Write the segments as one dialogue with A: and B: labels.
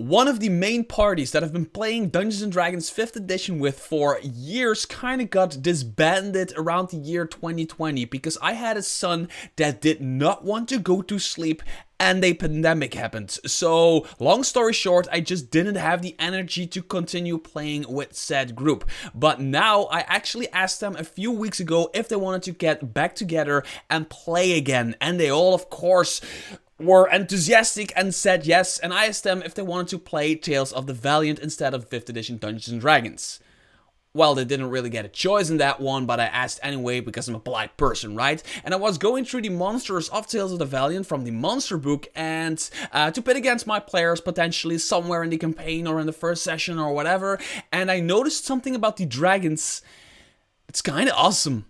A: One of the main parties that I've been playing Dungeons & Dragons 5th edition with for years kind of got disbanded around the year 2020 because I had a son that did not want to go to sleep and a pandemic happened. So, long story short, I just didn't have the energy to continue playing with said group. But now, I actually asked them a few weeks ago if they wanted to get back together and play again. And they all, of course, were enthusiastic and said yes, and I asked them if they wanted to play Tales of the Valiant instead of 5th edition Dungeons & Dragons. Well, they didn't really get a choice in that one, but I asked anyway because I'm a polite person, right? And I was going through the monsters of Tales of the Valiant from the monster book and to pit against my players potentially somewhere in the campaign or in the first session or whatever, and I noticed something about the dragons. It's kind of awesome.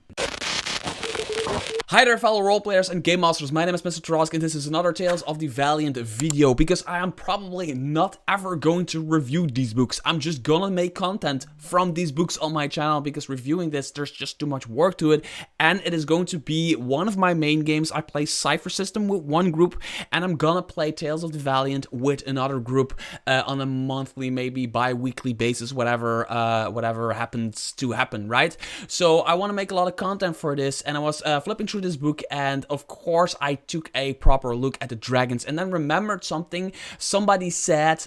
A: Hi there fellow roleplayers and game masters, my name is Mr. Trosk and this is another Tales of the Valiant video because I am probably not ever going to review these books. I'm just gonna make content from these books on my channel because reviewing this, there's just too much work to it, and it is going to be one of my main games. I play Cypher System with one group and I'm gonna play Tales of the Valiant with another group on a monthly, maybe bi-weekly basis, whatever happens to happen, right? So I want to make a lot of content for this, and I was flipping through this book, and of course I took a proper look at the dragons and then remembered something somebody said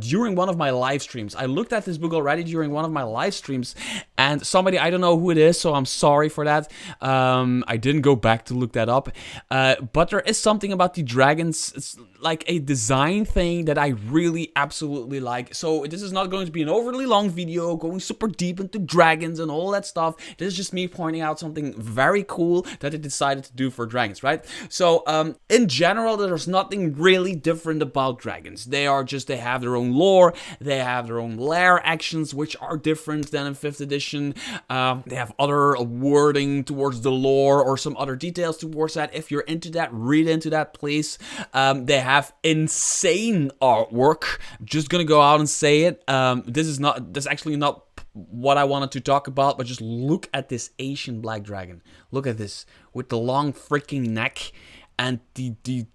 A: during one of my live streams. I looked at this book already during one of my live streams, and somebody, I don't know who it is, so I'm sorry for that. I didn't go back to look that up, but there is something about the dragons. It's like a design thing that I really absolutely like. So this is not going to be an overly long video going super deep into dragons and all that stuff. This is just me pointing out something very cool that they decided to do for dragons, right? So in general, there's nothing really different about dragons. They have their own lore, they have their own lair actions, which are different than in 5th edition. They have other wording towards the lore or some other details towards that. If you're into that, read into that, please. They have insane artwork. Just gonna go out and say it. This is actually not what I wanted to talk about, but just look at this Asian black dragon. Look at this, with the long freaking neck and the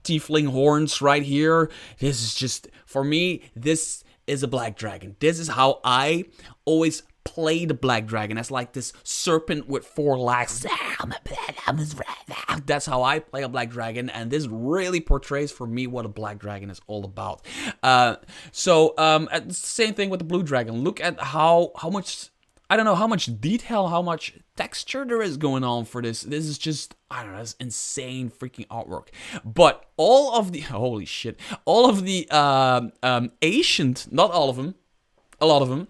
A: tiefling horns right here. This is just, for me, this is a black dragon. This is how I always play the black dragon, as like this serpent with 4 legs. That's how I play a black dragon, and this really portrays for me what a black dragon is all about. It's the same thing with the blue dragon. Look at how much, I don't know how much detail, how much texture there is going on for this. This is just, I don't know, it's insane freaking artwork. But all of the, holy shit, all of the ancient, not all of them, a lot of them,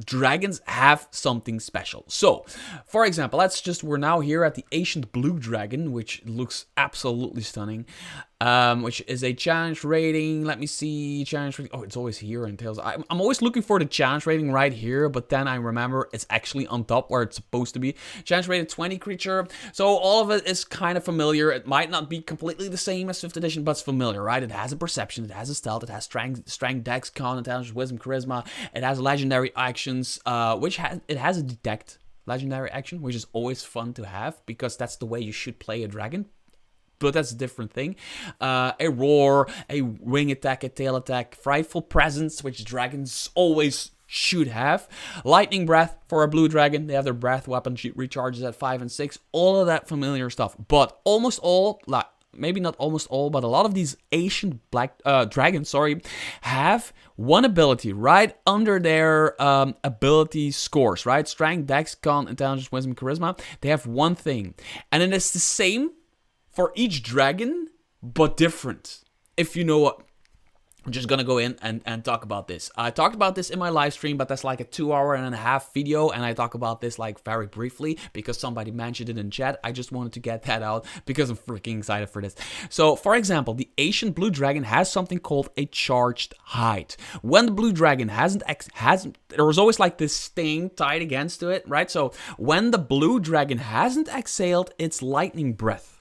A: dragons have something special. So, for example, we're now here at the ancient blue dragon, which looks absolutely stunning, which is a challenge rating. Let me see, challenge rating. Oh, it's always here in Tales. I'm always looking for the challenge rating right here, but then I remember it's actually on top where it's supposed to be. Challenge rated 20 creature. So all of it is kind of familiar. It might not be completely the same as 5th edition, but it's familiar, right? It has a perception, it has a stealth, it has strength, dex, con, intelligence, wisdom, charisma. It has legendary actions, it has a detect legendary action, which is always fun to have because that's the way you should play a dragon. But that's a different thing. A roar, a wing attack, a tail attack, frightful presence, which dragons always should have. Lightning breath for a blue dragon. They have their breath weapon recharges at 5 and 6. All of that familiar stuff. But almost all, maybe not almost all, but a lot of these Asian black dragons, have one ability right under their ability scores, right? Strength, dex, con, intelligence, wisdom, charisma. They have one thing. And it is the same for each dragon, but different. If you know what, I'm just gonna go in and talk about this. I talked about this in my live stream, but that's like a 2.5-hour video, and I talk about this like very briefly because somebody mentioned it in chat. I just wanted to get that out because I'm freaking excited for this. So, for example, the Asian blue dragon has something called a charged hide. When the blue dragon hasn't, there was always like this sting tied against to it, right? So when the blue dragon hasn't exhaled its lightning breath,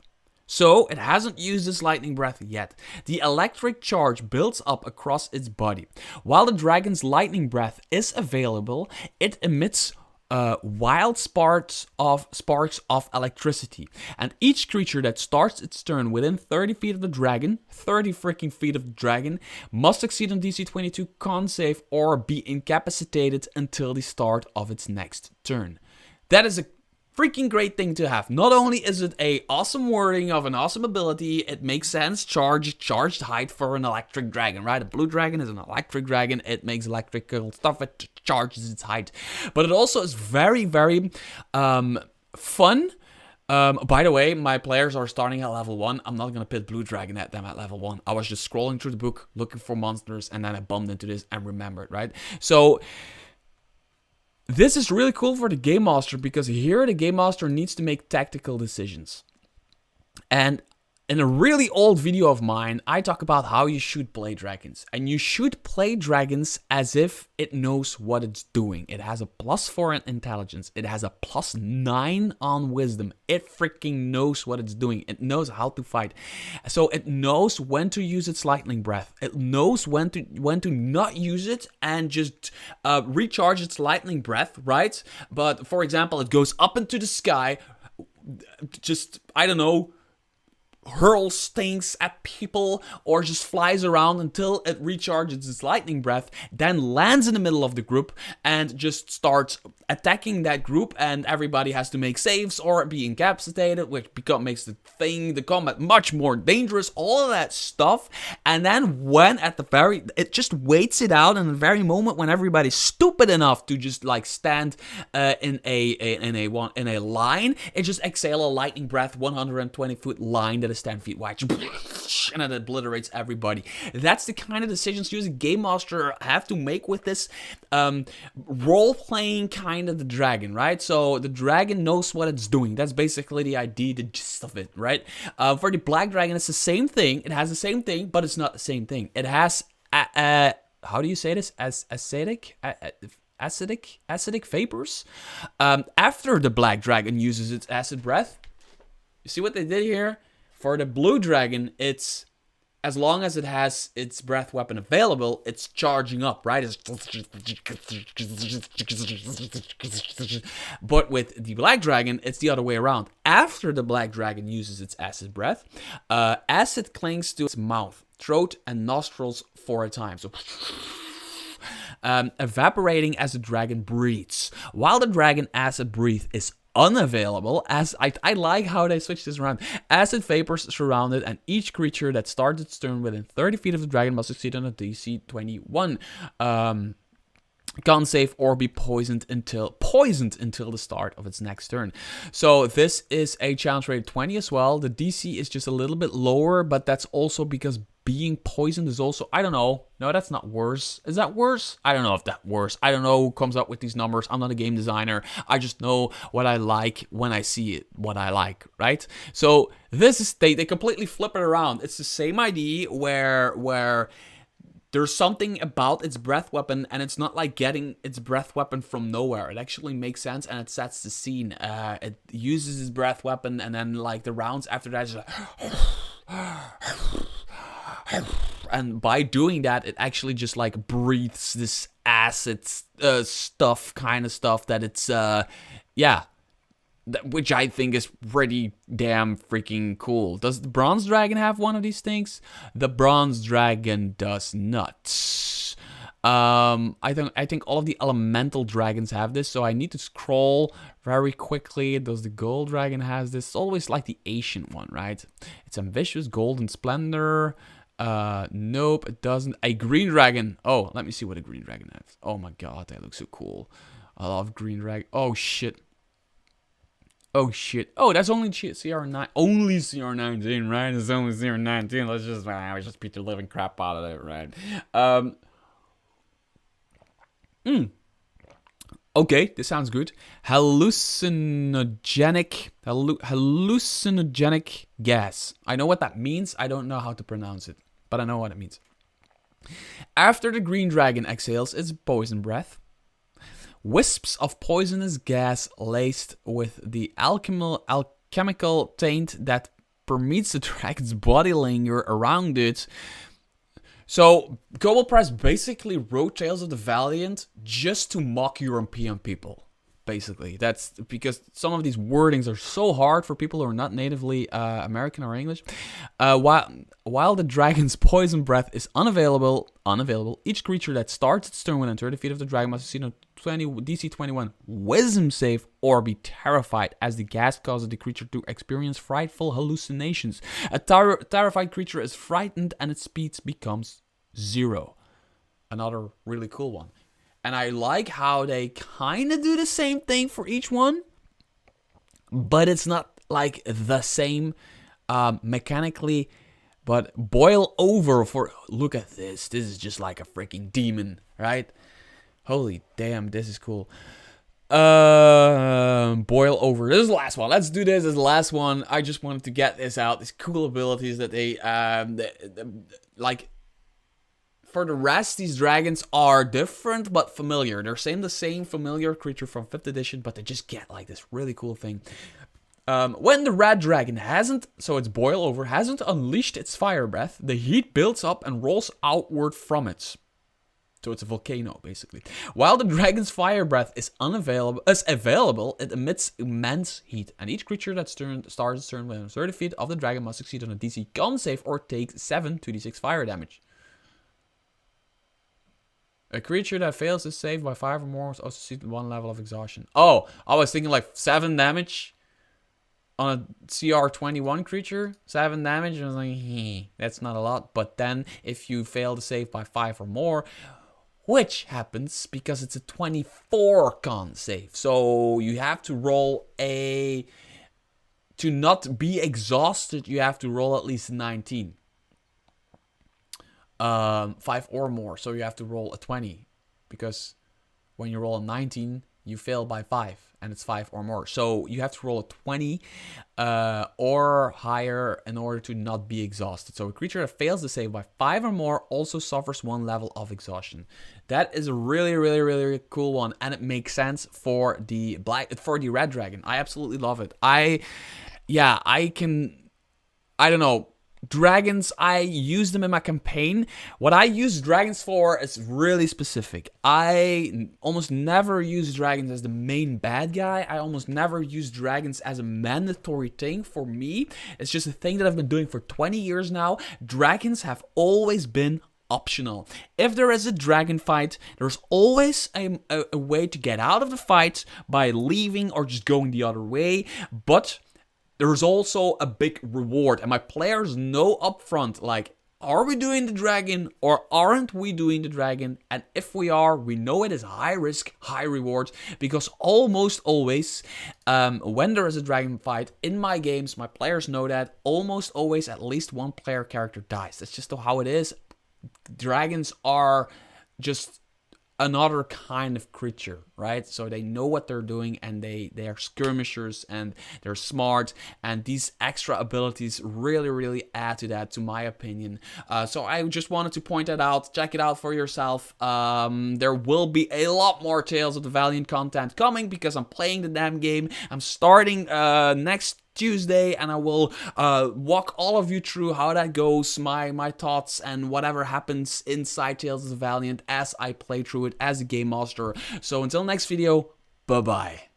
A: so it hasn't used its lightning breath yet, the electric charge builds up across its body. While the dragon's lightning breath is available, it emits wild sparks of electricity. And each creature that starts its turn within 30 feet of the dragon, 30 freaking feet of the dragon, must succeed on DC 22 con save or be incapacitated until the start of its next turn. That is a freaking great thing to have. Not only is it a awesome wording of an awesome ability, it makes sense. Charged height for an electric dragon, right? A blue dragon is an electric dragon. It makes electrical stuff. It charges its height. But it also is very, very fun. By the way, my players are starting at level 1. I'm not going to pit blue dragon at them at level 1. I was just scrolling through the book, looking for monsters, and then I bumped into this and remembered, right? So this is really cool for the Game Master because here the Game Master needs to make tactical decisions. And in a really old video of mine, I talk about how you should play dragons. And you should play dragons as if it knows what it's doing. It has a +4 in intelligence. It has a +9 on wisdom. It freaking knows what it's doing. It knows how to fight. So it knows when to use its lightning breath. It knows when to not use it and just recharge its lightning breath, right? But for example, it goes up into the sky, just, I don't know, hurls things at people or just flies around until it recharges its lightning breath, then lands in the middle of the group and just starts attacking that group, and everybody has to make saves or be incapacitated, which makes the combat much more dangerous, all of that stuff. And then when it just waits it out in the very moment when everybody's stupid enough to just like stand in a line, it just exhale a lightning breath 120-foot line that is 10 feet wide, and it obliterates everybody. That's the kind of decisions you as a Game Master have to make with this role-playing kind of the dragon, right? So the dragon knows what it's doing. That's basically the idea, the gist of it, right? For the black dragon, it's the same thing. It has the same thing, but it's not the same thing. It has, how do you say this? Acidic vapors. After the black dragon uses its acid breath, you see what they did here? For the blue dragon, it's as long as it has its breath weapon available, it's charging up, right? But with the black dragon, it's the other way around. After the black dragon uses its acid breath, acid clings to its mouth, throat, and nostrils for a time. So evaporating as the dragon breathes. While the dragon acid breath is unavailable, as I like how they switch this around. Acid vapors surround it, and each creature that starts its turn within 30 feet of the dragon must succeed on a DC 21 con save or be poisoned until the start of its next turn. So this is a challenge rated 20 as well. The DC is just a little bit lower, but that's also because being poisoned is also, I don't know. No, that's not worse. Is that worse? I don't know if that's worse. I don't know who comes up with these numbers. I'm not a game designer. I just know what I like when I see it, what I like, right? So this is, they completely flip it around. It's the same idea where there's something about its breath weapon, and it's not like getting its breath weapon from nowhere. It actually makes sense, and it sets the scene. It uses its breath weapon, and then like the rounds after that is like and by doing that, it actually just like breathes this acid stuff, kind of stuff that it's, which I think is pretty damn freaking cool. Does the bronze dragon have one of these things? The bronze dragon does not. I think all of the elemental dragons have this, so I need to scroll very quickly. Does the gold dragon has this? It's always like the ancient one, right? It's ambitious, golden splendor. Nope, it doesn't. A green dragon. Oh, let me see what a green dragon has. Oh my god, they look so cool. I love green dragon. Oh shit. Oh shit. Oh, that's only CR9. Only CR19, right? It's only CR19. Let's just beat the living crap out of it, right? Okay, this sounds good. Hallucinogenic gas. I know what that means. I don't know how to pronounce it, but I know what it means. After the green dragon exhales its poison breath, wisps of poisonous gas laced with the alchemical taint that permeates the dragon's body linger around it. So, Kobold Press basically wrote Tales of the Valiant just to mock European people. basically. That's because some of these wordings are so hard for people who are not natively American or English. While the dragon's poison breath is unavailable, each creature that starts its turn within 30 feet of the dragon must succeed on 20 DC 21 Wisdom save or be terrified, as the gas causes the creature to experience frightful hallucinations. A terrified creature is frightened and its speed becomes 0. Another really cool one. And I like how they kind of do the same thing for each one, but it's not like the same mechanically. But boil over for, look at this. This is just like a freaking demon, right? Holy damn, this is cool. Boil over. This is the last one. Let's do this as the last one. I just wanted to get this out. These cool abilities that they, like, for the rest, these dragons are different but familiar. They're the same familiar creature from 5th edition, but they just get like this really cool thing. When the red dragon so it's boil over, hasn't unleashed its fire breath, the heat builds up and rolls outward from it. So it's a volcano, basically. While the dragon's fire breath is available, it emits immense heat. And each creature that starts its turn within 30 feet of the dragon must succeed on a DC con save or take 7 2d6 fire damage. A creature that fails to save by 5 or more must also succeed 1 level of exhaustion. Oh, I was thinking like 7 damage on a CR 21 creature. 7 damage. And I was like, that's not a lot. But then if you fail to save by 5 or more, which happens because it's a 24 con save. So you have to roll to not be exhausted, you have to roll at least 19. 5 or more, so you have to roll a 20, because when you roll a 19 you fail by 5 and it's 5 or more, so you have to roll a 20 or higher in order to not be exhausted. So a creature that fails to save by 5 or more also suffers 1 level of exhaustion. That is a really, really, really cool one, and it makes sense for the red dragon. I absolutely love it. I don't know. Dragons, I use them in my campaign. What I use dragons for is really specific. I almost never use dragons as the main bad guy. I almost never use dragons as a mandatory thing for me. It's just a thing that I've been doing for 20 years now. Dragons have always been optional. If there is a dragon fight, there's always a way to get out of the fight by leaving or just going the other way. But there's also a big reward, and my players know upfront, like, are we doing the dragon or aren't we doing the dragon? And if we are, we know it is high risk, high reward, because almost always, when there is a dragon fight in my games, my players know that almost always at least one player character dies. That's just how it is. Dragons are just another kind of creature, right? So they know what they're doing, and they are skirmishers, and they're smart, and these extra abilities really, really add to that, to my opinion. So I just wanted to point that out. Check it out for yourself. There will be a lot more Tales of the Valiant content coming, because I'm playing the damn game. I'm starting next Tuesday, and I will walk all of you through how that goes, my thoughts, and whatever happens inside Tales of the Valiant as I play through it as a game master. So until next video, bye bye.